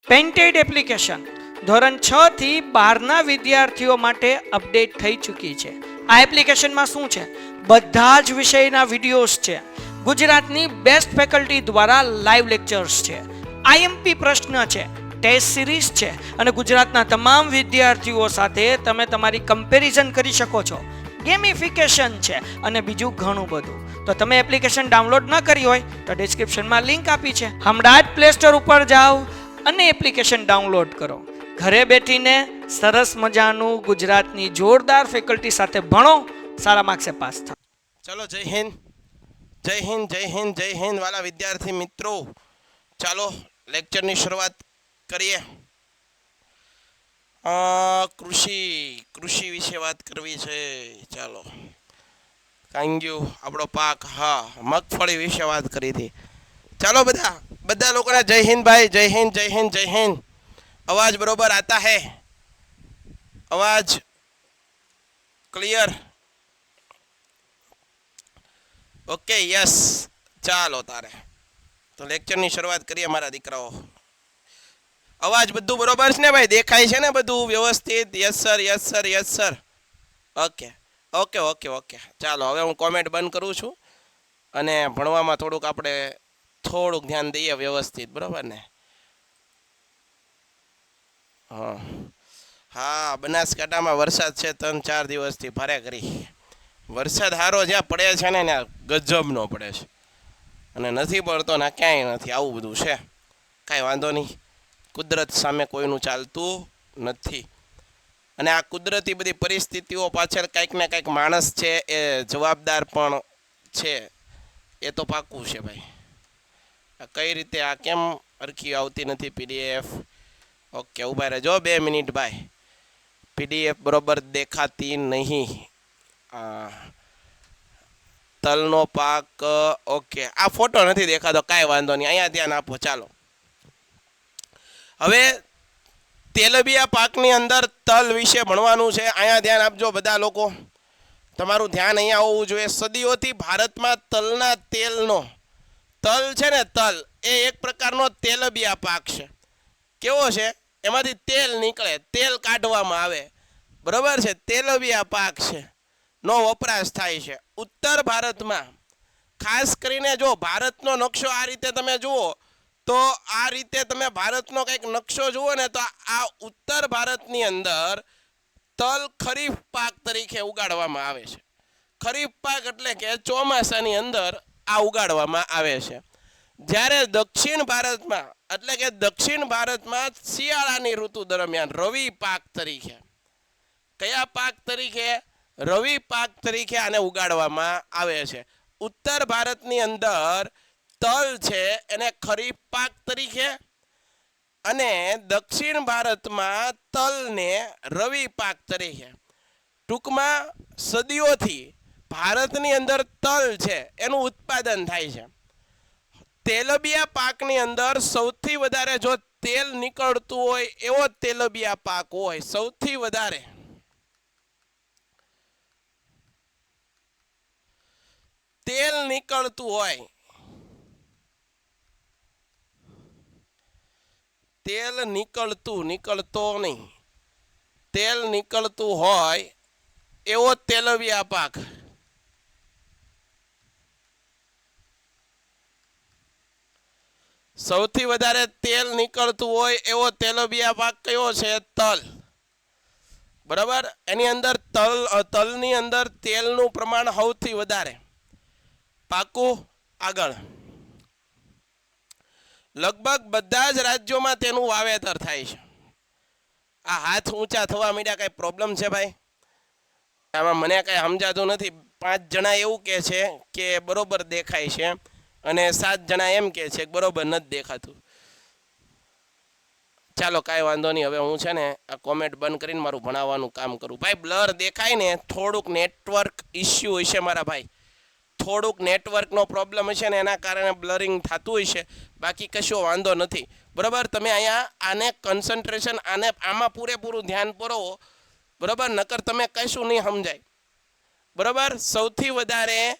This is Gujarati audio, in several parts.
પેન્ટેડ એપ્લિકેશન ધોરણ 6 થી 12ના વિદ્યાર્થીઓ માટે અપડેટ થઈ ચૂકી છે. આ એપ્લિકેશનમાં શું છે? બધા જ વિષયના વિડીયોઝ છે. ગુજરાતની બેસ્ટ ફેકલ્ટી દ્વારા લાઈવ લેક્ચર્સ છે. આઈએમપી પ્રશ્ન છે, ટેસ્ટ સિરીઝ છે અને ગુજરાતના તમામ વિદ્યાર્થીઓ સાથે તમે તમારી કમ્પેરિઝન કરી શકો છો. ગેમિફિકેશન છે અને બીજું ઘણું બધું. તો તમે એપ્લિકેશન ડાઉનલોડ ન કરી હોય તો ડિસ્ક્રિપ્શનમાં લિંક આપી છે. હમણાં જ પ્લે સ્ટોર ઉપર જાઓ અને એપ્લિકેશન ડાઉનલોડ કરો. ઘરે બેઠીને સરસ મજાનું ગુજરાતની જોરદાર ફેકલ્ટી સાથે ભણો, સારા માર્ક્સે પાસ થાઓ. ચલો, જય હિન્દ, જય હિન્દ, જય હિન્દ, જય હિન્દ વાલા વિદ્યાર્થી મિત્રો. ચાલો લેક્ચરની શરૂઆત કરીએ. કૃષિ વિશે વાત કરવી છે. ચાલો, કાંગ્યુ આપણો પાક, હા મગફળી વિશે વાત કરી હતી. ચાલો બધા લોકોને જય હિન્દ ભાઈ, જય હિન્દ, જય હિન્દ, જય હિન્દ. आवाज बरोबर आता है? आवाज क्लियर? Okay, yes. ચાલો તારે તો લેક્ચરની શરૂઆત કરીએ મારા દીકરાઓ. અવાજ બધું બરોબર છે ને ભાઈ? દેખાય છે ને બધું વ્યવસ્થિત? Yes sir, yes sir, yes sir. Okay okay okay okay. ચાલો હવે હું કોમેન્ટ બંધ કરું છું અને ભણવામાં થોડુંક ધ્યાન દઈએ વ્યવસ્થિત, બરોબર ને? હા, બનાસકાંઠામાં વરસાદ છે 3-4 દિવસથી ભારે કરી. વરસાદ સારો જ્યાં પડે છે ને ત્યાં ગજબનો પડે છે અને નથી પડતો ને ક્યાંય નથી. આવું બધું છે. કાંઈ વાંધો નહીં, કુદરત સામે કોઈનું ચાલતું નથી. અને આ કુદરતી બધી પરિસ્થિતિઓ પાછળ કંઈક ને કંઈક માણસ છે એ જવાબદાર પણ છે, એ તો પાક્કું છે ભાઈ. આ કઈ રીતે, આ કેમ અરખી આવતી નથી પીડીએફ? ઓકે, ઊભા રહેજો 2 મિનિટ ભાઈ. પીડીએફ બરોબર દેખાતી નહીં. તલનો પાક, ઓકે. આ ફોટો નથી દેખાતો, કાંઈ વાંધો નહીં, અહીંયા ધ્યાન આપો. ચાલો હવે તેલબિયા પાકની અંદર તલ વિશે ભણવાનું છે. અહીંયા ધ્યાન આપજો બધા લોકો, તમારું ધ્યાન અહીંયા હોવું જોઈએ. સદીઓથી ભારતમાં તલના તેલનો, તલ છે ને, તલ એ એક પ્રકારનો તેલબિયા પાક છે. કેવો છે? એમાંથી તેલ નીકળે, તેલ કાઢવામાં આવે, બરોબર છે? તેલબિયા પાક છે, નો વપરાશ થાય છે ઉત્તર ભારતમાં. ખાસ કરીને જો ભારતનો નકશો આ રીતે તમે જુઓ તો આ રીતે તમે ભારતનો કંઈક નકશો જુઓ ને તો આ ઉત્તર ભારતની અંદર તલ ખરીફ પાક તરીકે ઉગાડવામાં આવે છે. ખરીફ પાક એટલે કે ચોમાસાની અંદર આ ઉગાડવામાં આવે છે. જ્યારે દક્ષિણ ભારતમાં, એટલે કે દક્ષિણ ભારતમાં શિયાળાની ઋતુ દરમિયાન રવિ પાક તરીકે, કયા પાક તરીકે? રવિ પાક તરીકે આને ઉગાડવામાં આવે છે. ઉત્તર ભારતની અંદર તલ છે એને ખરીફ પાક તરીકે, અને દક્ષિણ ભારતમાં તલને રવિ પાક તરીકે. ટૂંકમાં સદીઓથી ભારતની અંદર તલ છે એનું ઉત્પાદન થાય છે. તેલબિયા પાકની અંદર સૌથી વધારે જો તેલ નીકળતું હોય એવો તેલબિયા પાક હોય, સૌથી વધારે તેલ નીકળતું હોય, તેલ નીકળતું હોય એવો તેલબિયા પાક. સૌથી વધારે તેલ નીકળતું હોય એવો તેલબિયા પાક કયો છે? તલ. બરાબર, એની અંદર તલની અંદર તેલનું પ્રમાણ સૌથી વધારે. પાકું? આગળ. લગભગ બધા જ રાજ્યોમાં તેનું વાવેતર થાય છે. આ હાથ ઊંચા થવા માંડ્યા, કઈ પ્રોબ્લેમ છે ભાઈ? આમાં મને કઈ સમજાતું નથી. 5 જણા એવું કહે છે કે બરોબર દેખાય છે અને 7 જણા એમ કહે છે કે બરોબર નથી દેખાતું. ચાલો કાંઈ વાંધો નહીં, હવે હું છે ને આ કોમેન્ટ બંધ કરીને મારું ભણાવવાનું કામ કરું. ભાઈ બ્લર દેખાય ને, થોડુંક નેટવર્ક ઇસ્યુ હશે મારા ભાઈ, થોડુંક નેટવર્કનો પ્રોબ્લેમ હશે ને એના કારણે બ્લરિંગ થતું હશે, બાકી કશો વાંધો નથી. બરાબર, તમે અહીંયા આને કન્સન્ટ્રેશન, આમાં પૂરેપૂરું ધ્યાન પૂરવો, બરાબર? નકર તમે કશું નહીં સમજાય, બરાબર? સૌથી વધારે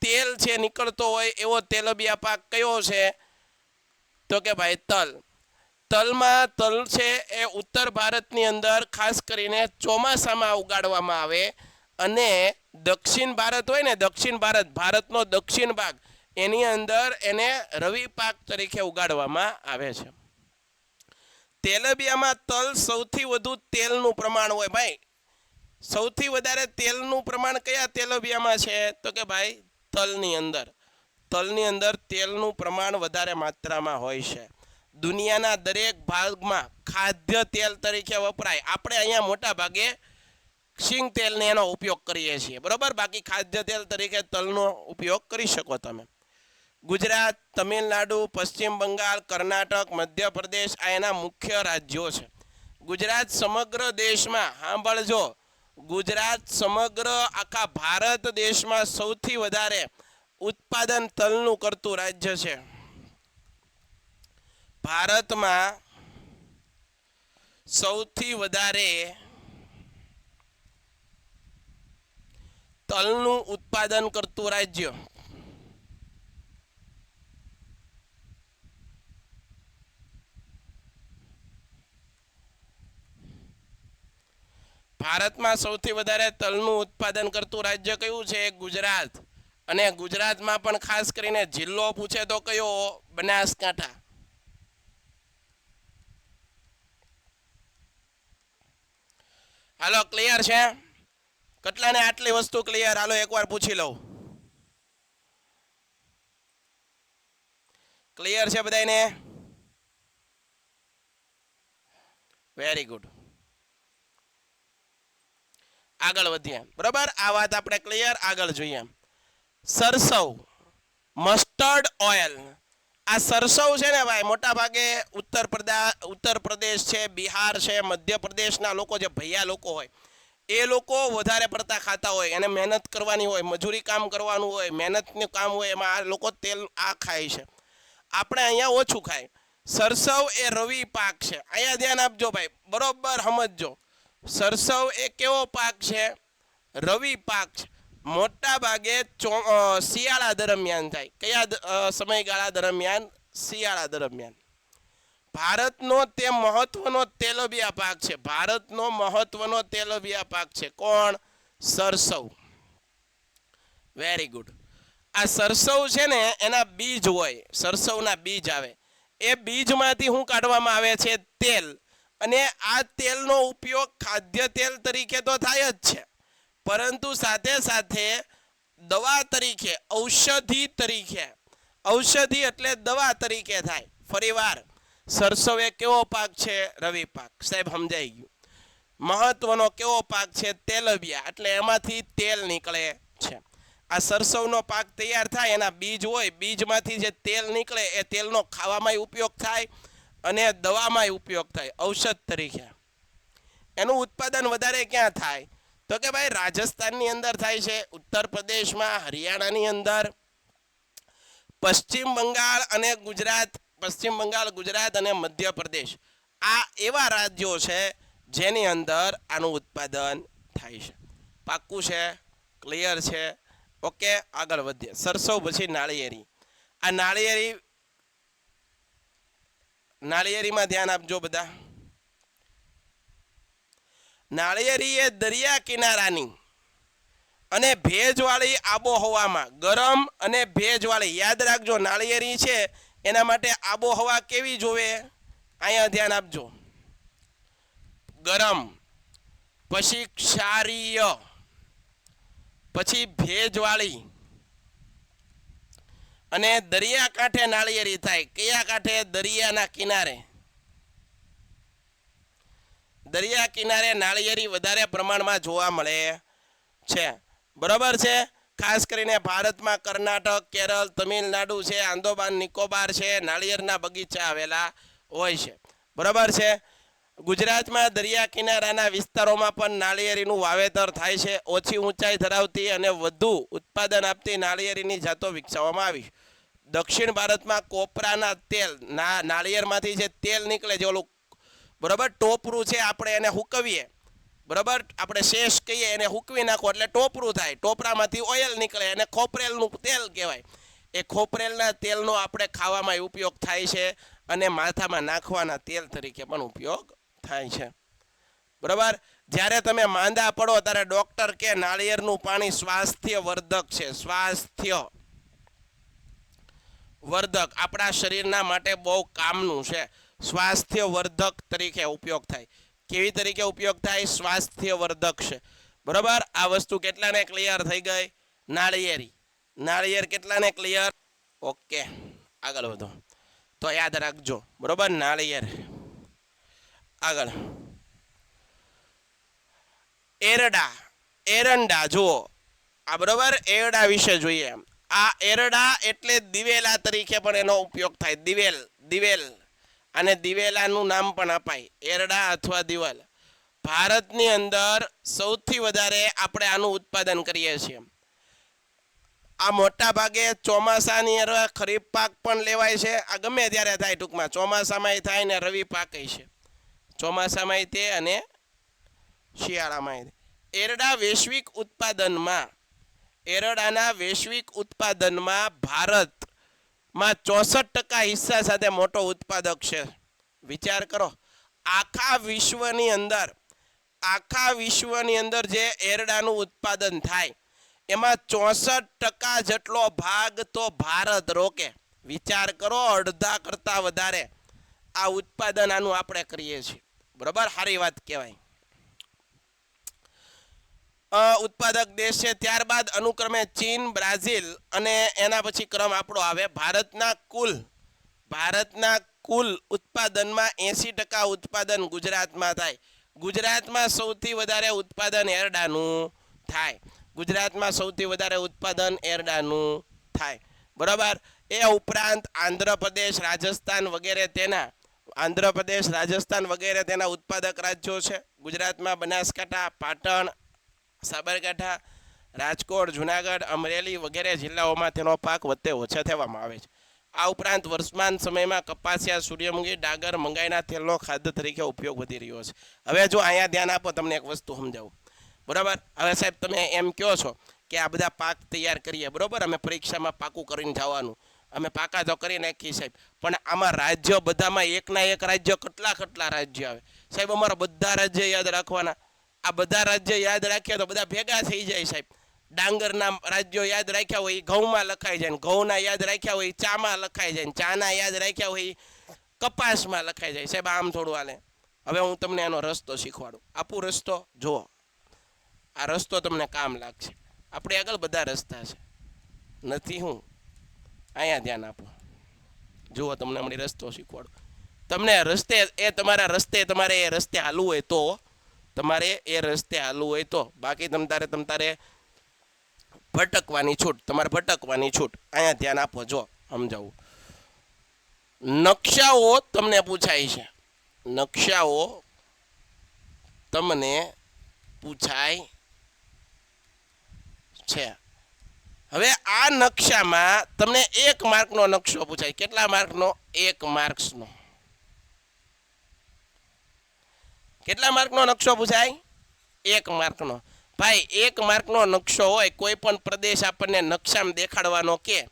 તેલ છે નીકળતો હોય એવો તેલબિયા પાક કયો છે? તો કે ભાઈ તલ. તલમાં તલ છે એ ઉત્તર ભારતની અંદર ખાસ કરીને ચોમાસામાં ઉગાડવામાં આવે અને દક્ષિણ ભારત હોય ને, દક્ષિણ ભારત, ભારતનો દક્ષિણ ભાગ, એની અંદર એને રવિ પાક તરીકે ઉગાડવામાં આવે છે. તેલબિયામાં તલ સૌથી વધુ તેલનું પ્રમાણ હોય ભાઈ. સૌથી વધારે તેલનું પ્રમાણ કયા તેલબિયામાં છે? તો કે ભાઈ તલની અંદર. તલની અંદર તેલનું પ્રમાણ વધારે માત્રામાં હોય છે. દુનિયાના દરેક ભાગમાં ખાદ્ય તેલ તરીકે વપરાય. આપણે અહીંયા મોટા ભાગે સિંગ તેલને એનો ઉપયોગ કરીએ છીએ, બરોબર. બાકી ખાદ્ય તેલ તરીકે તલનો ઉપયોગ કરી શકો તમે. ગુજરાત, તમિલનાડુ, પશ્ચિમ બંગાળ, કર્ણાટક, મધ્યપ્રદેશ આ એના મુખ્ય રાજ્યો છે. ગુજરાત સમગ્ર દેશમાં, સાંભળજો, ગુજરાત સમગ્ર આખા ભારત દેશમાં સૌથી વધારે ઉત્પાદન તલનું કરતું રાજ્ય છે. ભારતમાં સૌથી વધારે તલનું ઉત્પાદન કરતું રાજ્ય ભારતમાં સૌથી વધારે તલનું ઉત્પાદન કરતું રાજ્ય કયું છે? ગુજરાત. અને ગુજરાતમાં પણ ખાસ કરીને જિલ્લો પૂછે તો કયો? બનાસકાંઠા. હાલો, ક્લિયર છે? કેટલાને આટલી વસ્તુ ક્લિયર? હાલો એકવાર પૂછી લઉં. ક્લિયર છે બધાને? Very good. આગળ વધીએ, બરાબર. આ વાત આપણે ક્લિયર. આગળ જોઈએ. સરસવ, મસ્ટર્ડ ઓઇલ. આ સરસવ છે ને ભાઈ, મોટા ભાગે ઉત્તર પ્રદેશ છે, બિહાર છે, મધ્યપ્રદેશના લોકો, જે ભૈયા લોકો હોય, એ લોકો વધારે પડતા ખાતા હોય. એને મહેનત કરવાની હોય, મજૂરી કામ કરવાનું હોય, મહેનતનું કામ હોય, એમાં આ લોકો તેલ આ ખાય છે. આપણે અહીંયા ઓછું ખાય. સરસવ એ રવિ પાક છે. અહીંયા ધ્યાન આપજો ભાઈ, બરોબર સમજજો. સરસવ એ કેવો પાક છે? રવિ પાક છે. મોટા ભાગે શિયાળા દરમિયાન થાય. કયા સમયગાળા દરમિયાન? શિયાળા દરમિયાન. ભારતનો તે મહત્વનો તેલબિયા પાક છે. ભારતનો મહત્વનો તેલબિયા પાક છે. કોણ? સરસવ. Very good. આ સરસવ છે ને, એના બીજ હોય, સરસવના બીજ આવે. એ બીજમાંથી શું કાઢવામાં આવે છે? તેલ. અને આ તેલનો ઉપયોગ ખાદ્ય તેલ તરીકે તો થાય જ છે, પરંતુ સાથે સાથે દવા તરીકે, ઔષધિ તરીકે, ઔષધિ એટલે દવા તરીકે થાય. ફરીવાર, સરસવ એ કેવો પાક છે? રવિ પાક. સાહેબ સમજાઈ ગયું. મહત્વનો કેવો પાક છે? તેલબિયા. એટલે એમાંથી તેલ નીકળે છે. આ સરસવનો પાક તૈયાર થાય, એના બીજ હોય, બીજમાંથી જે તેલ નીકળે એ તેલનો ખાવામાં ઉપયોગ થાય અને દવામાં ઉપયોગ થાય, ઔષધ તરીકે. એનું ઉત્પાદન વધારે ક્યાં થાય? તો કે ભાઈ રાજસ્થાનની અંદર થાય છે, ઉત્તર પ્રદેશમાં, હરિયાણાની અંદર, પશ્ચિમ બંગાળ અને ગુજરાત, પશ્ચિમ બંગાળ, ગુજરાત અને મધ્યપ્રદેશ આ એવા રાજ્યો છે જેની અંદર આનું ઉત્પાદન થાય છે. પાક્કું છે? ક્લિયર છે? ઓકે, આગળ વધીએ. સરસવ પછી નાળિયેરી. આ નાળિયેરીમાં ધ્યાન આપજો બધા. નાળિયેરી એ દરિયા કિનારાની અને ભેજવાળી આબોહવામાં, ગરમ અને ભેજવાળી, યાદ રાખજો, નાળિયેરી છે એના માટે આબોહવા કેવી જોવે? અહીંયા ધ્યાન આપજો. ગરમ, પછી ક્ષારીય, પછી ભેજવાળી અને દરિયા કાંઠે નાળિયેરી થાય. કયા કાંઠે? દરિયાના કિનારે. દરિયા કિનારે નાળિયેરી વધારે પ્રમાણમાં જોવા મળે છે, બરોબર છે. ખાસ કરીને ભારતમાં કર્ણાટક, કેરળ, તમિલનાડુ છે, આંદોમાન નિકોબાર છે, નાળિયેરના બગીચા આવેલા હોય છે, બરોબર છે. ગુજરાતમાં દરિયા કિનારાના વિસ્તારોમાં પણ નાળિયેરીનું વાવેતર થાય છે. ઓછી ઊંચાઈ ધરાવતી અને વધુ ઉત્પાદન આપતી નાળિયેરીની જાતો વિકસાવવામાં આવી. દક્ષિણ ભારતમાં કોપરાના તેલ, નાળિયેરમાંથી જે તેલ નીકળે છે, ઓલું બરોબર ટોપરું છે, આપણે એને હુકવીએ, બરોબર, આપણે શેષ કહીએ, એને હુકવી નાખો એટલે ટોપરું થાય. ટોપરામાંથી ઓઇલ નીકળે અને ખોપરેલનું તેલ કહેવાય. એ ખોપરેલના તેલનો આપણે ખાવામાં ઉપયોગ થાય છે અને માથામાં નાખવાના તેલ તરીકે પણ ઉપયોગ થાય છે. બરાબર. જ્યારે તમે માંદા પડો ત્યારે ડોક્ટર કે નાળિયેરનું પાણી સ્વાસ્થ્ય વર્ધક છે. સ્વાસ્થ્ય વર્ધક આપણા શરીરના માટે બહુ કામનું છે. સ્વાસ્થ્ય વર્ધક તરીકે ઉપયોગ થાય. કેવી તરીકે ઉપયોગ થાય? સ્વાસ્થ્ય વર્ધક છે. બરાબર. આ વસ્તુ કેટલાને ક્લિયર થઈ ગઈ? નાળિયેરી. નાળિયેર કેટલાને ક્લિયર? ઓકે, આગળ વધો. તો યાદ રાખજો. બરાબર. નાળિયેર. આગળ એરડા, એરંડા. જુઓ આ બરોબર. એરડા વિશે જોઈએ. આ એરડા એટલે દિવેલા તરીકે પણ એનો ઉપયોગ થાય. દિવેલ, દિવેલ. અને દિવેલાનું નામ પણ અપાય, એરડા અથવા દિવેલ. ભારતની અંદર સૌથી વધારે આપણે આનું ઉત્પાદન કરીએ છીએ. આ મોટા ભાગે ચોમાસાની અંદર ખરીફ પાક પણ લેવાય છે. આ ગમે ત્યારે થાય, ટૂંકમાં ચોમાસામાંય થાય ને રવિ પાકય છે. ચોમાસામાંય તે અને શિયાળામાં. એરડા વૈશ્વિક ઉત્પાદનમાં, એરડાના વૈશ્વિક ઉત્પાદનમાં ભારતમાં 64% હિસ્સા સાથે મોટો ઉત્પાદક છે. વિચાર કરો, આખા વિશ્વની અંદર જે એરડાનું ઉત્પાદન થાય એમાં 64% જેટલો ભાગ તો ભારત રોકે. વિચાર કરો, અડધા કરતા વધારે આ ઉત્પાદન આનું આપણે કરીએ છીએ. બરોબર. સારી વાત કહેવાય. ઉત્પાદક દેશ છે. ત્યારબાદ અનુક્રમે ચીન, બ્રાઝિલ અને એના પછી ક્રમ આપણો આવે. ભારતના કુલ ઉત્પાદનમાં 80% ઉત્પાદન ગુજરાતમાં થાય. ગુજરાતમાં સૌથી વધારે ઉત્પાદન એરડાનું થાય. ગુજરાતમાં સૌથી વધારે ઉત્પાદન એરડાનું થાય. બરાબર. એ ઉપરાંત આંધ્રપ્રદેશ, રાજસ્થાન વગેરે તેના ઉત્પાદક રાજ્યો છે. ગુજરાતમાં બનાસકાંઠા, પાટણ, સાબરકાંઠા, રાજકોટ, જુનાગઢ, અમરેલી વગેરે જિલ્લાઓમાં તેનો પાક વધે ઓછા થવામાં આવે છે. આ ઉપરાંત વર્તમાન સમયમાં કપાસિયા, સૂર્યમુખી, ડાંગર, મંગાઈના તેલનો ખાદ્ય તરીકે ઉપયોગ વધી રહ્યો છે. હવે જો અહીંયા ધ્યાન આપો, તમને એક વસ્તુ સમજાવું. બરાબર. હવે સાહેબ તમે એમ કહો છો કે આ બધા પાક તૈયાર કરીએ, બરાબર, અમે પરીક્ષામાં પાકું કરીને જવાનું, અમે પાકા તો કરી નાખીએ સાહેબ, પણ આમાં રાજ્ય બધામાં એકના એક રાજ્ય કેટલા રાજ્ય આવે સાહેબ? અમારા બધા રાજ્ય યાદ રાખવાના. આ બધા રાજ્ય યાદ રાખીએ તો બધા ભેગા થઈ જાય સાહેબ. ડાંગરના રાજ્યો યાદ રાખ્યા હોય ઘઉંમાં લખાઈ જાય, ઘઉંના યાદ રાખ્યા હોય ચામાં લખાઈ જાય, ચાના યાદ રાખ્યા હોય કપાસમાં લખાઈ જાય સાહેબ. આમ થોડું હાલે. હવે હું તમને એનો રસ્તો શીખવાડું. આપું રસ્તો જુઓ. આ રસ્તો તમને કામ લાગશે. આપણે આગળ બધા રસ્તા છે, નથી હું અહીંયા ધ્યાન આપો. જુઓ તમને હમણાં રસ્તો શીખવાડું. તમને રસ્તે તમારા રસ્તે તમારે એ રસ્તે હાલવું હોય તો, તમારે એ રસ્તે હાલવું હોય તો, બાકી તમતારે ભટકવાની છૂટ. તમારે ભટકવાની છૂટ. અહીંયા ધ્યાન આપો. જો સમજાવું. નકશાઓ તમને પૂછાય છે. નકશાઓ તમને પૂછાય છે. હવે આ નકશામાં તમને 1 માર્કનો નકશો પૂછાય. કેટલા માર્કનો? 1 માર્ક્સનો. કેટલા માર્કનો નકશો પૂછાય? 1 માર્કનો. ભાઈ 1 માર્કનો નકશો હોય, કોઈ પણ પ્રદેશ આપણને નકશામાં દેખાડવાનો કે,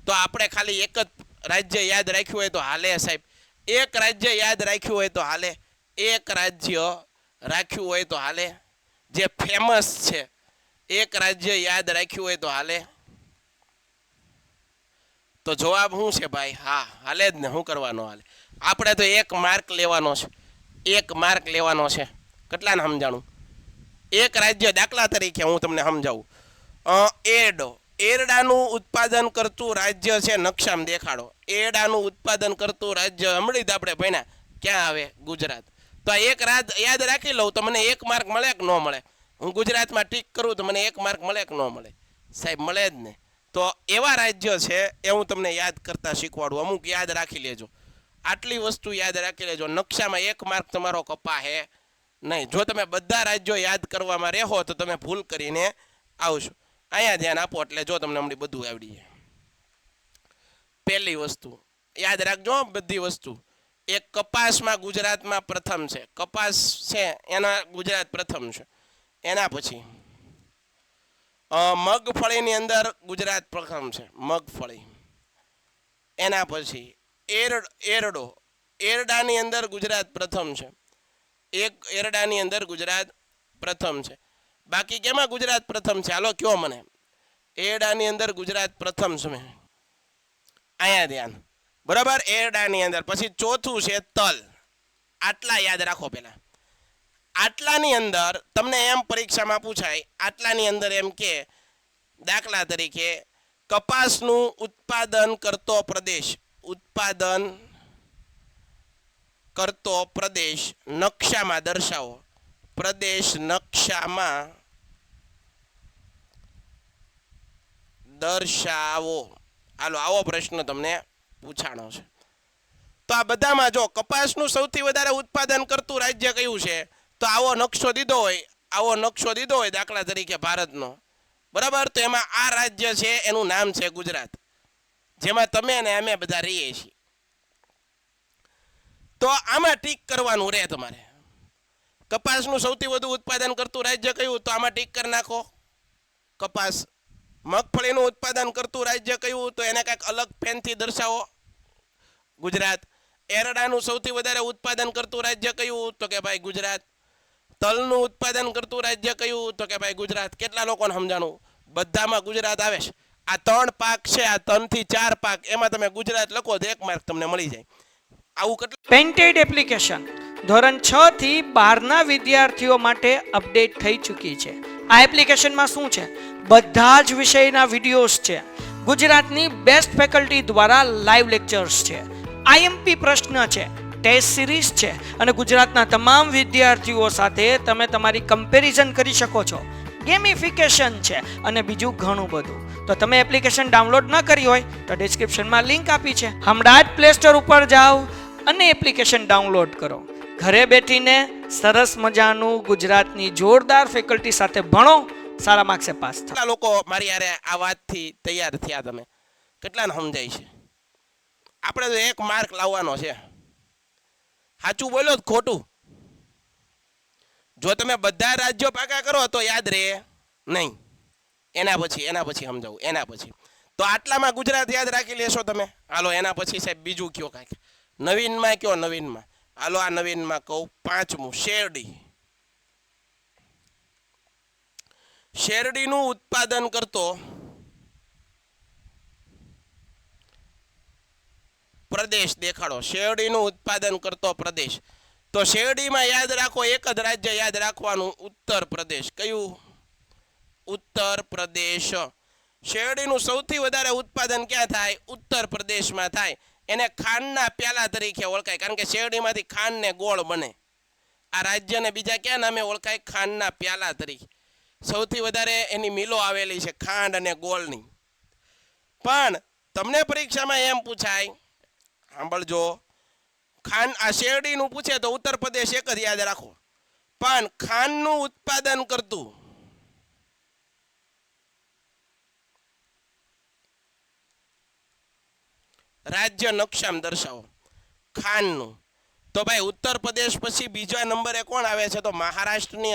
તો આપણે ખાલી એક જ રાજ્ય યાદ રાખ્યું હોય તો હાલે સાહેબ? એક રાજ્ય યાદ રાખ્યું હોય તો હાલે? એક રાજ્ય રાખ્યું હોય તો હાલે? જે ફેમસ છે એક રાજ્ય યાદ રાખ્યું હોય તો હાલે? તો જવાબ શું છે ભાઈ? હા, હાલે જ ને. શું કરવાનો હાલે? આપણે તો 1 માર્ક લેવાનો છે. 1 માર્ક લેવાનો છે. કેટલાને સમજાણું? એક રાજ્ય, દાખલા તરીકે હું તમને સમજાવું. એરડાનું ઉત્પાદન કરતું રાજ્ય છે, નકશામાં દેખાડો. એરડાનું ઉત્પાદન કરતું રાજ્ય હમણાં આપણે ભણ્યા, ક્યાં આવે? ગુજરાત. તો આ એક યાદ રાખી લઉં તો મને 1 માર્ક મળે કે ન મળે? હું ગુજરાતમાં ટીક કરું તો મને 1 માર્ક મળે કે ન મળે? સાહેબ મળે જ ને. તો એવા રાજ્ય છે એ હું તમને યાદ કરતા શીખવાડું. અમુક યાદ રાખી લેજો. આટલી વસ્તુ યાદ રાખી લેજો. નકશામાં 1 માર્ક તમારો કપાહે નહીં. જો તમે બધા રાજ્યો યાદ કરવામાં રહો તો તમે ભૂલ કરીને આવશો. અહીંયા ધ્યાન આપો એટલે જો તમને હમણાં બધું આવડી જાય. પહેલી વસ્તુ યાદ રાખજો, બધી વસ્તુ. એક કપાસમાં ગુજરાતમાં પ્રથમ છે. કપાસ છે એના ગુજરાત પ્રથમ છે. એના પછી મગફળીની અંદર ગુજરાત પ્રથમ છે. મગફળી. એના પછી એરડો. એરડાની અંદર ગુજરાત પ્રથમ છે. એક એરડાની અંદર ગુજરાત પ્રથમ છે. બાકી કેમાં ગુજરાત પ્રથમ છે? હાલો કયો મને. એરડાની અંદર ગુજરાત પ્રથમ છે. અહીંયા ધ્યાન. બરાબર, એરડાની અંદર. પછી ચોથું છે તલ. આટલા યાદ રાખો પહેલા. આટલાની અંદર તમને એમ પરીક્ષામાં પૂછાય, આટલાની અંદર એમ કે દાખલા તરીકે કપાસનું ઉત્પાદન કરતો પ્રદેશ, ઉત્પાદન કરતો પ્રદેશ નકશામાં દર્શાવો. પ્રદેશ નકશામાં દર્શાવો. હાલો, આવો પ્રશ્ન તમને પૂછાણો છે. તો આ બધામાં જો કપાસનું સૌથી વધારે ઉત્પાદન કરતું રાજ્ય કયું છે, તો આવો નકશો દીધો હોય, આવો નકશો દીધો હોય દાખલા તરીકે ભારતનો, બરાબર, તો એમાં આ રાજ્ય છે એનું નામ છે ગુજરાત, જેમાં તમે ને અમે બધા રહીએ છીએ. તો આમાં ટીક કરવાનું રહે તમારે. કપાસનું સૌથી વધુ ઉત્પાદન કરતું રાજ્ય કયું, તો આમાં ટીક કરી નાખો કપાસ. મગફળીનું ઉત્પાદન કરતું રાજ્ય કયું, તો એને કાંઈક અલગ પેનથી દર્શાવો, ગુજરાત. એરડાનું સૌથી વધારે ઉત્પાદન કરતું રાજ્ય કયું, તો કે ભાઈ ગુજરાત. તલનું ઉત્પાદન કરતું રાજ્ય કયું, તો કે ભાઈ ગુજરાત. કેટલા લોકોને સમજાણું? બધામાં ગુજરાત આવે છે. આ 3 પાક છે, આ 3 થી 4 પાક, એમાં તમે ગુજરાત લખો તો 1 માર્ક તમને મળી જાય. આવું કેટલું. પેન્ટેડ એપ્લિકેશન ધોરણ 6 થી 12ના વિદ્યાર્થીઓ માટે અપડેટ થઈ ચૂકી છે. આ એપ્લિકેશનમાં શું છે? બધા જ વિષયના વિડીયોઝ છે. ગુજરાતની બેસ્ટ ફેકલ્ટી દ્વારા લાઈવ લેક્ચર્સ છે. આઈએમપી પ્રશ્ન છે, ટેસ્ટ સિરીઝ છે, અને ગુજરાતના તમામ વિદ્યાર્થીઓ સાથે તમે તમારી કમ્પેરિઝન કરી શકો છો. ગેમિફિકેશન છે અને બીજું ઘણું બધું. તો તમે એપ્લિકેશન ડાઉનલોડ ન કરી હોય તો ડિસ્ક્રિપ્શનમાં લિંક આપી છે. હમણાં જ પ્લે સ્ટોર ઉપર જાઓ અને એપ્લિકેશન ડાઉનલોડ કરો. ઘરે બેઠીને સરસ મજાનું ગુજરાતની જોરદાર ફેકલ્ટી સાથે ભણો, સારા માર્ક્સે પાસ થાઓ. કેટલા લોકો મારી યારે આ વાતથી તૈયાર થયા? તમે કેટલાને સમજાય છે? આપણે તો 1 માર્ક લાવવાનો છે. સાચું બોલો તો ખોટું? જો તમે બધા રાજ્યો પાકા કરો તો યાદ રહે નહીં. એના પછી સમજાવું. એના પછી તો આટલામાં ગુજરાત યાદ રાખી લેશો તમે. હાલો, એના પછી સાહેબ બીજું કયો કાંઈક નવીનમાં. કયો નવીનમાં? હાલો, આ નવીનમાં કહું 5મું શેરડી. શેરડીનું ઉત્પાદન કરતો પ્રદેશ દેખાડો. શેરડીનું ઉત્પાદન કરતો પ્રદેશ. તો શેરડીમાં યાદ રાખો, એક જ રાજ્ય યાદ રાખવાનું, ઉત્તર પ્રદેશ. કયું? ઉત્તર પ્રદેશ. શેરડીનું સૌથી વધારે ઉત્પાદન ક્યાં થાય? ઉત્તર પ્રદેશમાં થાય. એને ખાંડના પ્યાલા તરીકે ઓળખાય, કારણ કે શેરડીમાંથી ખાંડ ને ગોળ બને. આ રાજ્યને બીજા ક્યાં નામે ઓળખાય? ખાંડના પ્યાલા તરીકે. સૌથી વધારે એની મિલો આવેલી છે ખાંડ અને ગોળની. પણ તમને પરીક્ષામાં એમ પૂછાય, સાંભળજો, ખાંડ આ શેરડીનું પૂછે તો ઉત્તર પ્રદેશ એક જ યાદ રાખો. પણ ખાંડનું ઉત્પાદન કરતું રાજ્ય નકશામાં દર્શાવો ખાંડનું. તો ભાઈ ઉત્તર પ્રદેશ પછી બીજા નંબરે કોણ આવે છે? તો મહારાષ્ટ્રની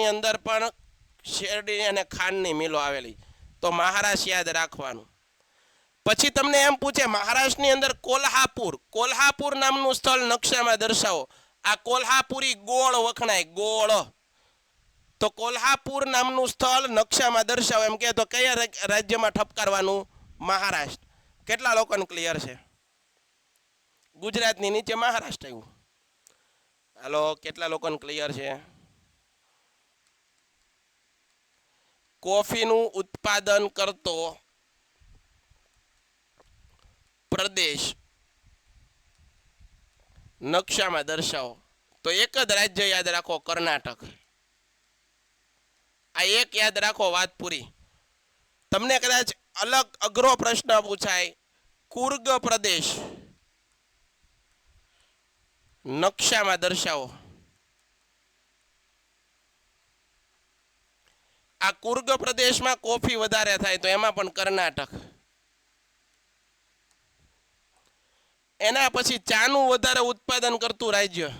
અંદર પણ શેરડી અને ખાંડની મિલો આવેલી. તો મહારાષ્ટ્ર યાદ રાખવાનું. પછી તમને એમ પૂછે મહારાષ્ટ્રની અંદર કોલ્હાપુર નામનું સ્થળ નકશામાં દર્શાવો. આ કોલ્હાપુરી ગોળ વખણાય, ગોળ. તો કોલ્હાપુર નામનું સ્થળ નકશામાં દર્શાવો એમ કે તો કયા રાજ્યમાં ઠપકારવાનું? મહારાષ્ટ્ર. કેટલા લોકોને ક્લિયર છે? ગુજરાતની નીચે મહારાષ્ટ્ર આવ્યું. હાલો, કેટલા લોકોને ક્લિયર છે? કોફીનું ઉત્પાદન કરતો પ્રદેશ નકશામાં દર્શાવો. તો એક જ રાજ્ય યાદ રાખો, કર્ણાટક. આ એક યાદ રાખો, વાત પૂરી. તમને કદાચ અલગ અઘરો પ્રશ્ન પૂછાય, કુર્ગ પ્રદેશ નકશામાં દર્શાવો. આ કુર્ગ પ્રદેશમાં કોફી વધારે થાય, તો એમાં પણ કર્ણાટક. એના પછી ચાનું વધારે ઉત્પાદન કરતું રાજ્ય,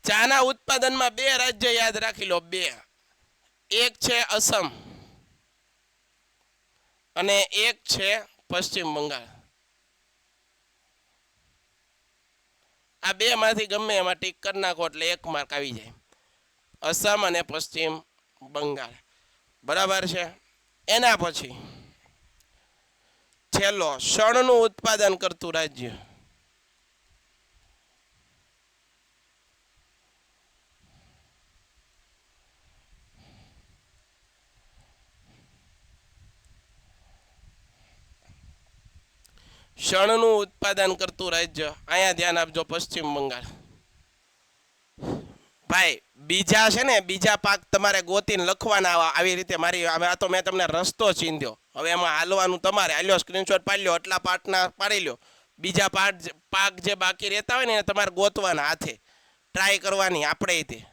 ચાના ઉત્પાદનમાં 2 રાજ્ય યાદ રાખી લો, 2. એક છે અસમ અને એક છે પશ્ચિમ બંગાળ. આ 2 માંથી ગમે એમાં ટીક કરી નાખો એટલે 1 માર્ક આવી જાય. અસમ અને પશ્ચિમ બંગાળ, બરાબર છે. એના પછી છેલ્લો શણનું ઉત્પાદન કરતું રાજ્ય. શણનું ઉત્પાદન કરતું રાજ્ય, અહીંયા ધ્યાન આપજો, પશ્ચિમ બંગાળ. ભાઈ બીજા છે ને, બીજા પાક તમારે ગોતીને લખવાના આવી રીતે. મારી આ તો મેં તમને રસ્તો ચીંધ્યો, હવે એમાં હાલવાનું તમારે. હાલ્યો, સ્ક્રીનશોટ પાડી લ્યો, એટલા પાર્ટના પાડી લ્યો. બીજા પાક જે બાકી રહેતા હોય ને એને તમારે ગોતવાના, હાથે ટ્રાય કરવાની. આપણે તે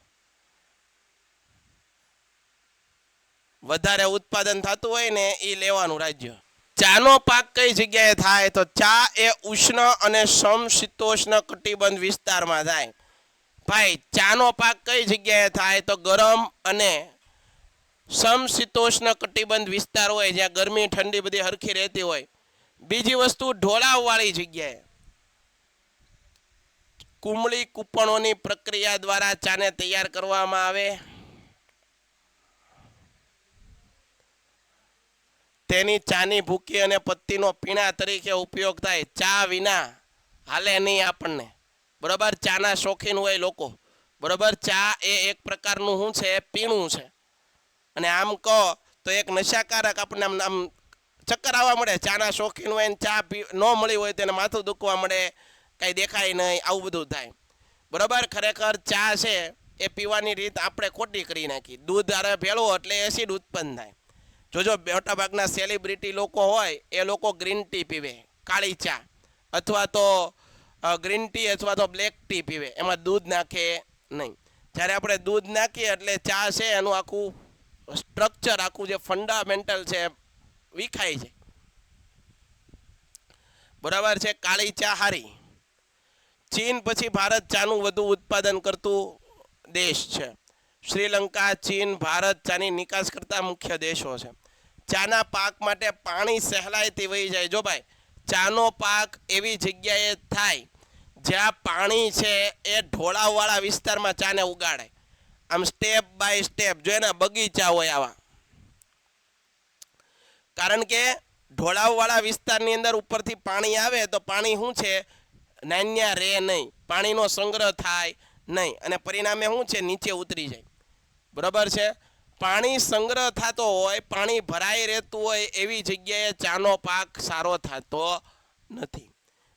વધારે ઉત્પાદન થતું હોય ને એ લેવાનું રાજ્ય. ચાનો પાક કઈ જગ્યાએ થાય? તો ચા એ ઉષ્ણ અને સમશીતોષ્ણ કટિબંધ વિસ્તારમાં થાય. ભાઈ ચાનો પાક કઈ જગ્યાએ થાય? તો ગરમ અને સમશીતોષ્ણ કટિબંધ વિસ્તાર હોય, જ્યાં ગરમી ઠંડી બધી હરખી રહેતી હોય. બીજી વસ્તુ, ઢોળાવવાળી જગ્યાએ. કુમળી કૂપણોની પ્રક્રિયા દ્વારા ચાને તૈયાર કરવામાં આવે. તેની ચાની ભૂકી અને પત્તીનો પીણા તરીકે ઉપયોગ થાય. ચા વિના હાલે નહીં આપણને, બરાબર. ચાના શોખીન હોય લોકો, બરાબર. ચા એ એક પ્રકારનું શું છે? પીણું છે. અને આમ કહો તો એક નશાકારક, આપણને આમ ચક્કર આવવા મળે. ચાના શોખીન હોય ને ચા ન મળી હોય તેને માથું દુખવા મળે, કાંઈ દેખાય નહીં, આવું બધું થાય, બરાબર. ખરેખર ચા છે એ પીવાની રીત આપણે ખોટી કરી નાખી. દૂધ આરે ભેળવો એટલે એસિડ ઉત્પન્ન થાય. જોજો મોટાભાગના સેલિબ્રિટી લોકો હોય એ લોકો ગ્રીન ટી પીવે, કાળી ચા, અથવા તો ગ્રીન ટી અથવા તો બ્લેક ટી પીવે, એમાં દૂધ નાખે નહીં. જ્યારે આપણે દૂધ નાખીએ એટલે ચા છે એનું આખું સ્ટ્રક્ચર, આખું જે ફંડામેન્ટલ છે વિખાય છે, બરાબર છે. કાળી ચા હારી. ચીન પછી ભારત ચાનું વધુ ઉત્પાદન કરતું દેશ છે. શ્રીલંકા, ચીન, ભારત ચાની નિકાસ કરતા મુખ્ય દેશો છે. ચાના પાક માટે પાણી સહેલાઈથી વહી જાય. જો ભાઈ, ચાનો પાક એવી જગ્યાએ થાય જ્યાં પાણી છે એ ઢોળાવવાળા વિસ્તારમાં ચાને ઉગાડાય. આમ સ્ટેપ બાય સ્ટેપ, જો એના બગીચા હોય આવા. કારણ કે ઢોળાવવાળા વિસ્તારની અંદર ઉપરથી પાણી આવે તો પાણી શું છે? નાન્યા રહે નહીં, પાણીનો સંગ્રહ થાય નહીં, અને પરિણામે શું છે? નીચે ઉતરી જાય, બરાબર છે. પાણી સંગ્રહ થતો હોય, પાણી ભરાઈ રહેતું હોય એવી જગ્યાએ ચાનો પાક સારો થતો નથી,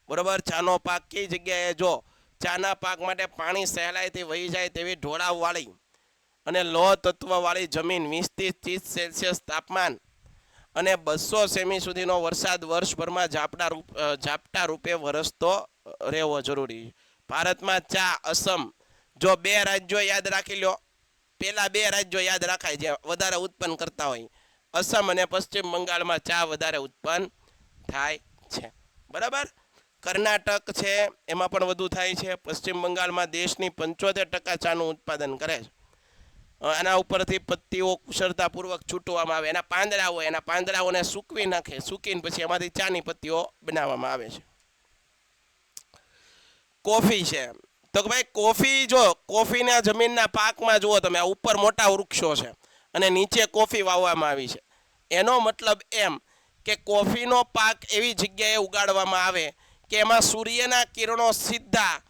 બરાબર. ચાનો પાક કઈ જગ્યાએ? જો ચાના પાક માટે પાણી સહેલાઈથી વહી જાય તેવી ઢોળાવવાળી અને લોહ તત્વવાળી જમીન, 20 થી 30 સેલ્સિયસ તાપમાન અને 200 સેમી સુધીનો વરસાદ વર્ષભરમાં ઝાપટા રૂપે વરસતો રહેવો જરૂરી. ભારતમાં ચા, અસમ, જો 2 રાજ્યો યાદ રાખી લો. પેલા 2 રાજ્યો યાદ રાખાય જે વધારે ઉત્પન્ન કરતા હોય. અસમ અને પશ્ચિમ બંગાળમાં ચા વધારે ઉત્પન્ન થાય છે, બરાબર. કર્ણાટક છે એમાં પણ વધુ થાય છે. પશ્ચિમ બંગાળમાં દેશની 75% ચાનું ઉત્પાદન કરે છે. આના ઉપરથી પત્તીઓ કુશળતાપૂર્વક છૂટવામાં આવે. એના પાંદડા હોય, એના પાંદડાઓને સૂકવી નાખે, સૂકીને પછી એમાંથી ચાની પત્તીઓ બનાવવામાં આવે છે. કોફી છે, તો ભાઈ કોફી, જો કોફીના જમીનના પાકમાં જુઓ તમે, ઉપર મોટા વૃક્ષો છે અને નીચે કોફી વાવવામાં આવી છે. એનો મતલબ એમ કે કોફીનો પાક એવી જગ્યાએ ઉગાડવામાં આવે કે એમાં સૂર્યના કિરણો સીધા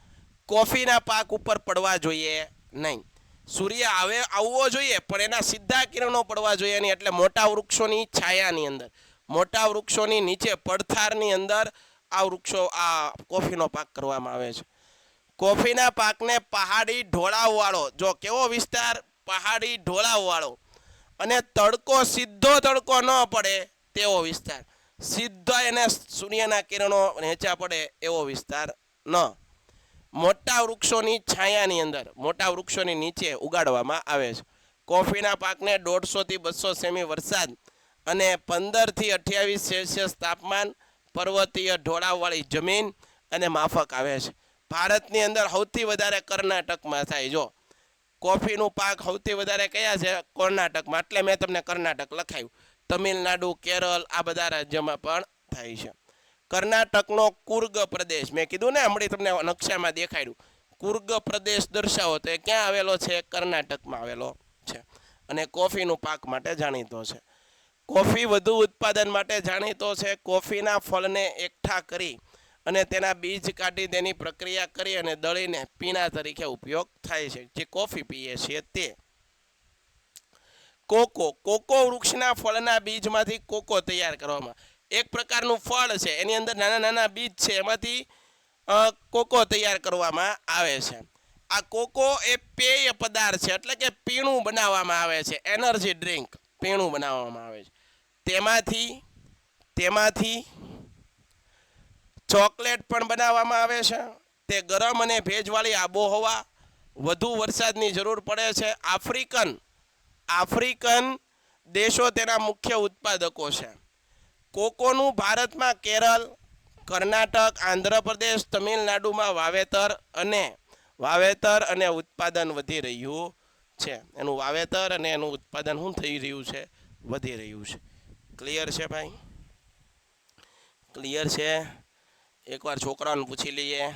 કોફીના પાક ઉપર પડવા જોઈએ નહીં. સૂર્ય આવવો જોઈએ પણ એના સીધા કિરણો પડવા જોઈએ નહીં. એટલે મોટા વૃક્ષોની છાયાની અંદર, મોટા વૃક્ષોની નીચે પડથારની અંદર આ કોફીનો પાક કરવામાં આવે છે. કોફીના પાકને પહાડી ઢોળાવવાળો, જો કેવો વિસ્તાર? પહાડી ઢોળાવવાળો અને સીધો તડકો ન પડે તેવો વિસ્તાર, સીધા એને સૂર્યના કિરણો નેચા પડે એવો વિસ્તાર ન. મોટા વૃક્ષોની છાયાની અંદર, મોટા વૃક્ષોની નીચે ઉગાડવામાં આવે છે. કોફીના પાકને 150 થી 200 સેમી વરસાદ અને 15 થી 28 સેલ્સિયસ તાપમાન, પર્વતીય ઢોળાવવાળી જમીન અને માફક આવે છે. ભારતની અંદર સૌથી વધારે કર્ણાટકમાં થાય. જો કોફીનું પાક સૌથી વધારે કયા છે? કર્ણાટકમાં. એટલે મેં તમને કર્ણાટક લખાયું. તમિલનાડુ, કેરળ આ બધા રાજ્યોમાં પણ થાય છે. કર્ણાટકનો કુર્ગ પ્રદેશ, મેં કીધું ને હમણાં તમને નકશામાં દેખાડ્યું. કુર્ગ પ્રદેશ દર્શાવો તો એ ક્યાં આવેલો છે? કર્ણાટકમાં આવેલો છે. અને કોફીનું પાક માટે જાણીતો છે. કોફી વધુ ઉત્પાદન માટે જાણીતો છે. કોફીના ફળને એકઠા કરી અને તેના બીજ કાઢી તેની પ્રક્રિયા કરી અને દળીને પીણા તરીકે ઉપયોગ થાય છે. જે કોફી પીએ છીએ તે. કોકો વૃક્ષના ફળના બીજમાંથી કોકો તૈયાર કરવામાં. એક પ્રકારનું ફળ છે, એની અંદર નાના નાના બીજ છે, એમાંથી કોકો તૈયાર કરવામાં આવે છે. આ કોકો એ પેય પદાર્થ છે, એટલે કે પીણું બનાવવામાં આવે છે. એનર્જી ડ્રિંક પીણું બનાવવામાં આવે છે. તેમાંથી ચોકલેટ પણ બનાવવામાં આવે છે. તે ગરમ અને ભેજવાળી આબોહવા, વધુ વરસાદની જરૂર પડે છે. આફ્રિકન દેશો તેના મુખ્ય ઉત્પાદકો છે. કોકોનું ભારતમાં કેરળ, કર્ણાટક, આંધ્રપ્રદેશ, તમિલનાડુમાં વાવેતર અને ઉત્પાદન વધી રહ્યું છે. એનું વાવેતર અને એનું ઉત્પાદન શું થઈ રહ્યું છે? વધી રહ્યું છે. ક્લિયર છે ભાઈ? ક્લિયર છે? એકવાર છોકરાઓને પૂછી લઈએ.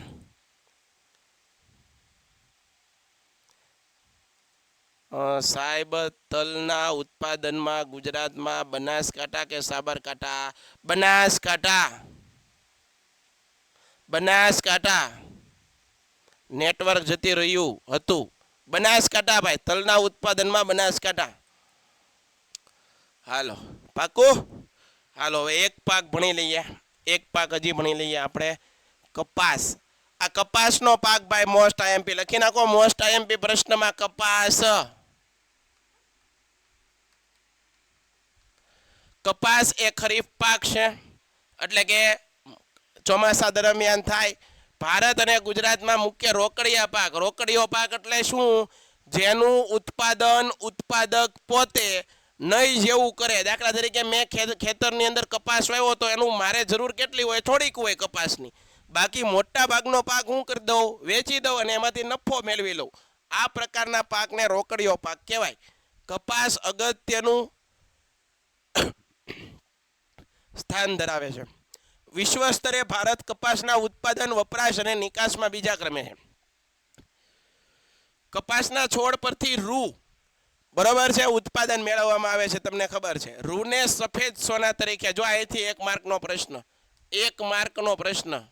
સાહેબ, તલના ઉત્પાદનમાં ગુજરાતમાં બનાસકાંઠા કે સાબરકાંઠા? બનાસકાંઠા. નેટવર્ક જતી રહ્યું હતું. બનાસકાંઠા ભાઈ, તલના ઉત્પાદનમાં બનાસકાંઠા. હાલો પાકું. હાલો હવે એક પાક ભણી લઈએ. એક પાક હજી ભણી લઈએ આપણે. કપાસ. આ કપાસનો પાક ભાઈ મોસ્ટ આઈએમપી લખી નાખો. મોસ્ટ આઈએમપી પ્રશ્નમાં કપાસ. કપાસ એ ખરીફ પાક છે, એટલે કે ચોમાસા દરમિયાન થાય. ભારત અને ગુજરાતમાં મુખ્ય રોકડિયા પાક. રોકડિયો પાક એટલે શું? જેનું ઉત્પાદક પોતે નહીં જેવું કરે. દાખલા તરીકે મેં ખેતરની અંદર કપાસ વાવ્યો તો એનું મારે જરૂર કેટલી હોય? થોડીક હોય કપાસની. બાકી મોટા ભાગનો પાક હું કરી દઉં? વેચી દઉં અને એમાંથી નફો મેળવી લઉં. આ પ્રકારના પાકને રોકડિયો પાક કહેવાય. કપાસ અગત્યનું સ્થાન ધરાવે છે. વિશ્વ સ્તરે ભારત કપાસના ઉત્પાદન, વપરાશ અને નિકાસમાં બીજા ક્રમે છે. કપાસના છોડ પરથી રૂ, બરોબર છે, ઉત્પાદન મેળવવામાં આવે છે. તમને ખબર છે. રૂને સફેદ સોના તરીકે, જો અહીંથી 1 માર્કનો પ્રશ્ન, 1 માર્કનો પ્રશ્ન.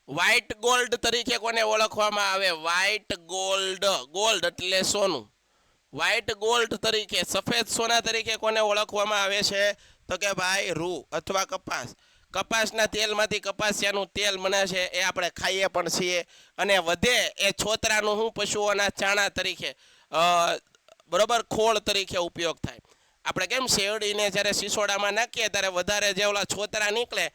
વ્હાઇટ ગોલ્ડ તરીકે કોને ઓળખવામાં આવે? વ્હાઇટ ગોલ્ડ એટલે સોનું. વ્હાઇટ ગોલ્ડ તરીકે, સફેદ સોના તરીકે કોને ઓળખવામાં આવે છે? તો કે ભાઈ રૂ અથવા કપાસ. કપાસના તેલમાંથી કપાસિયાનું તેલ બને છે, એ આપણે ખાઈએ પણ છીએ. અને વધે એ છોતરાનું હું પશુઓના ચાણા તરીકે, બરોબર, ખોળ તરીકે ઉપયોગ થાય. આપણે કેમ શેરડીને જ્યારે સિસોડામાં નાખીએ ત્યારે વધારે જે ઓલા છોતરા નીકળે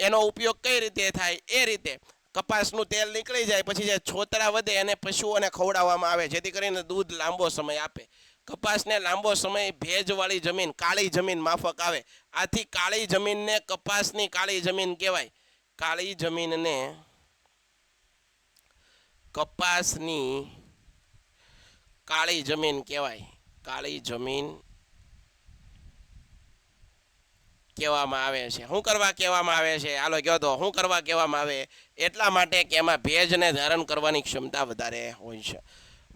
એનો ઉપયોગ કઈ રીતે થાય? એ રીતે કપાસનું તેલ નીકળી જાય પછી જે છોતરા વધે એને પશુઓને ખવડાવવામાં આવે, જેથી કરીને દૂધ લાંબો સમય આપે. કપાસને લાંબો સમય ભેજવાળી જમીન, કાળી જમીન માફક આવે. આથી કાળી જમીનને કપાસની કાળી જમીન કહેવાય. કાળી જમીનને કપાસની કાળી જમીન કહેવાય. કાળી જમીન કહેવામાં આવે છે. શું કરવા કહેવામાં આવે છે? હાલો કહો તો શું કરવા કહેવામાં આવે? એટલા માટે કે એમાં ભેજને ધારણ કરવાની ક્ષમતા વધારે હોય છે.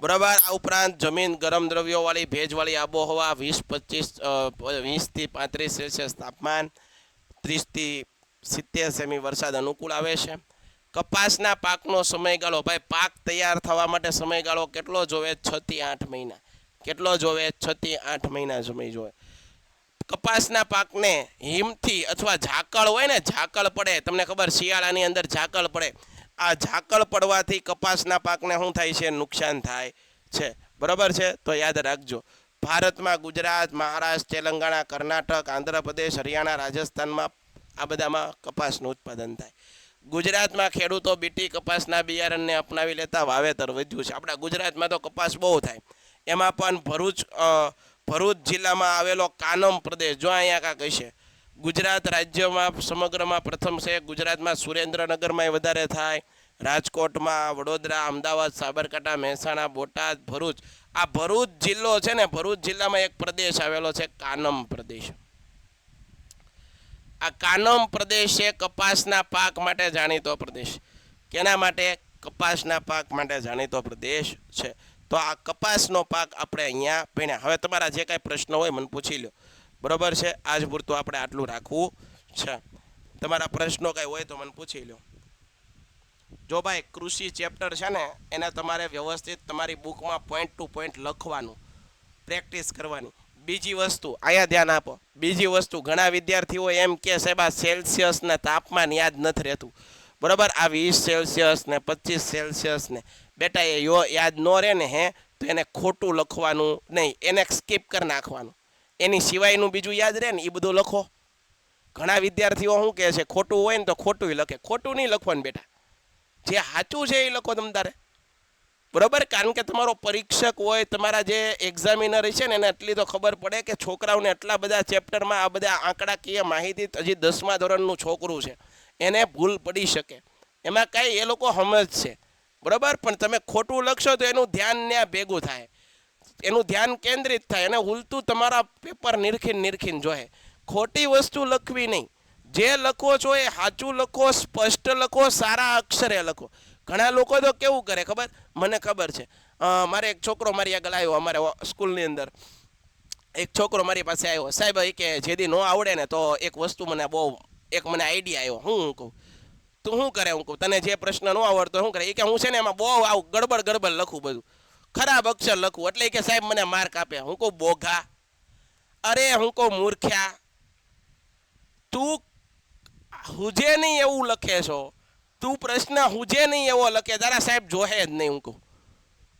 બરાબર. આ ઉપરાંત જમીન ગરમ દ્રવ્યોવાળી, ભેજવાળી આબોહવા, 20થી 35 સેલ્સિયસ તાપમાન, 30 થી 70 સેમી વરસાદ અનુકૂળ આવે છે. કપાસના પાકનો સમયગાળો, ભાઈ પાક તૈયાર થવા માટે સમયગાળો કેટલો જોવે? 6 થી 8 મહિના. કેટલો જોવે? 6 થી 8 મહિના સમય જોવે. કપાસના પાકને હિમથી અથવા ઝાકળ હોય ને, ઝાકળ પડે, તમને ખબર શિયાળાની અંદર ઝાકળ પડે, આ ઝાકળ પડવાથી કપાસના પાકને શું થાય છે? નુકસાન થાય છે. બરાબર છે? તો યાદ રાખજો. ભારતમાં ગુજરાત, મહારાષ્ટ્ર, તેલંગાણા, કર્ણાટક, આંધ્રપ્રદેશ, હરિયાણા, રાજસ્થાનમાં આ બધામાં કપાસનું ઉત્પાદન થાય. ગુજરાતમાં ખેડૂતો બીટી કપાસના બિયારણને અપનાવી લેતા વાવેતર વધ્યું છે. આપણા ગુજરાતમાં તો કપાસ બહુ થાય. એમાં પણ ભરૂચ જિલ્લામાં આવેલો કાનમ પ્રદેશ, જો અહીંયા કાંક હશે, ગુજરાત રાજ્યમાં સમગ્રમાં પ્રથમ છે. ગુજરાતમાં સુરેન્દ્રનગરમાં વધારે થાય, રાજકોટમાં, વડોદરા, અમદાવાદ, સાબરકાંઠા, મહેસાણા, બોટાદ, ભરૂચ. આ ભરૂચ જિલ્લો છે ને, ભરૂચ જિલ્લામાં એક પ્રદેશ આવેલો છે કાનમ પ્રદેશ. આ કાનમ પ્રદેશ છે કપાસના પાક માટે જાણીતો પ્રદેશ. કેના માટે? કપાસના પાક માટે જાણીતો પ્રદેશ છે. તો આ કપાસનો પાક આપણે અહીંયા ભણ્યા. હવે તમારા જે કાંઈ પ્રશ્ન હોય મને પૂછી લો, બરોબર છે? આજ પૂરતું આપણે આટલું રાખવું છે. તમારા પ્રશ્નો કાંઈ હોય તો મને પૂછી લો. જો ભાઈ કૃષિ ચેપ્ટર છે ને એને તમારે વ્યવસ્થિત તમારી બુકમાં પોઈન્ટ ટુ પોઈન્ટ લખવાનું, પ્રેક્ટિસ કરવાની. બીજી વસ્તુ અહીંયા ધ્યાન આપો. બીજી વસ્તુ, ઘણા વિદ્યાર્થીઓ એમ કે સાહેબ આ સેલ્સિયસના તાપમાન યાદ નથી રહેતું, બરાબર? આ 20 સેલ્સિયસ ને 25 સેલ્સિયસ ને બેટા એ યાદ ન રહે ને તો એને ખોટું લખવાનું નહીં, એને સ્કીપ કરી નાખવાનું. એની સિવાયનું બીજું યાદ રહે ને એ બધું લખો. ઘણા વિદ્યાર્થીઓ શું કહે છે, ખોટું હોય ને તો ખોટું લખે. ખોટું નહીં લખવાનું બેટા, જે સાચું છે એ લખો તમ તારે, બરોબર? કારણ કે તમારો પરીક્ષક હોય, તમારા જે એક્ઝામિનર છે ને એને એટલી તો ખબર પડે કે છોકરાઓને એટલા બધા ચેપ્ટરમાં આ બધા આંકડાકીય માહિતી, હજી 10મા ધોરણનું છોકરું છે એને ભૂલ પડી શકે, એમાં કાંઈ એ લોકો સમજશે, બરાબર? પણ તમે ખોટું લખશો તો એનું ધ્યાન ત્યાં ભેગું થાય, એનું ધ્યાન કેન્દ્રિત થાય અને ઉલટું તમારા પેપર નિરખીને જોહે. ખોટી વસ્તુ લખવી નહીં. જે લખો છો એ સાચું લખો, સ્પષ્ટ લખો, સારા અક્ષરે લખો. ઘણા લોકો તો કેવું કરે ખબર? મને ખબર છે, મારે એક છોકરો મારી આગળ આવ્યો, અમારે સ્કૂલની અંદર એક છોકરો મારી પાસે આવ્યો. સાહેબ એ કે જેદી ન આવડે ને તો એક વસ્તુ મને મને આઈડિયા આવ્યો. હું કહું તું શું કરે? હું કહું તને જે પ્રશ્ન ન આવડતો શું કરે? એ કે હું છે ને એમાં બહુ આવું ગડબડ લખું, બધું ખરાબ અક્ષર લખું, એટલે કે સાહેબ મને માર્ક આપે. હું કહું બોઘા, અરે હું કહું મૂર્ખ્યા, તું હુજે નહીં એવું લખે છો, તું પ્રશ્ન હુજે નહીં એવો લખે, તારા સાહેબ જોહે જ નહીં. હું કહું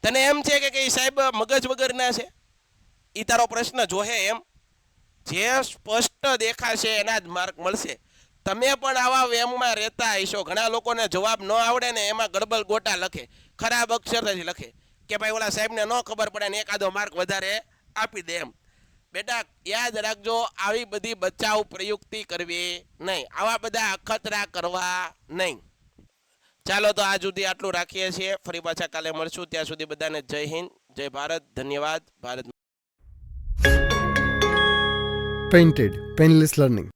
તને એમ છે કે સાહેબ મગજ વગરના છે, એ તારો પ્રશ્ન જોહે એમ? જે સ્પષ્ટ દેખાશે એના જ માર્ક મળશે. તમે પણ આવા વેમમાં રહેતા હશો. ઘણા લોકોને જવાબ ન આવડે ને એમાં ગડબડ ગોટા લખે, ખરાબ અક્ષરથી લખે કે ભાઈ ઓલા સાહેબને ન ખબર પડે ને એકાદો માર્ક વધારે આપી દે એમ. બેટા યાદ રાખજો, આવી બધી બચાવ પ્રયુક્તિ કરવી નહીં, આવા બધા અખતરા કરવા નહીં. ચાલો તો આજ સુધી આટલું રાખીએ છીએ. ફરી પાછા કાલે મળશું. ત્યાં સુધી બધાને જય હિન્દ, જય ભારત, ધન્યવાદ. Bharat Painted Painless Learning.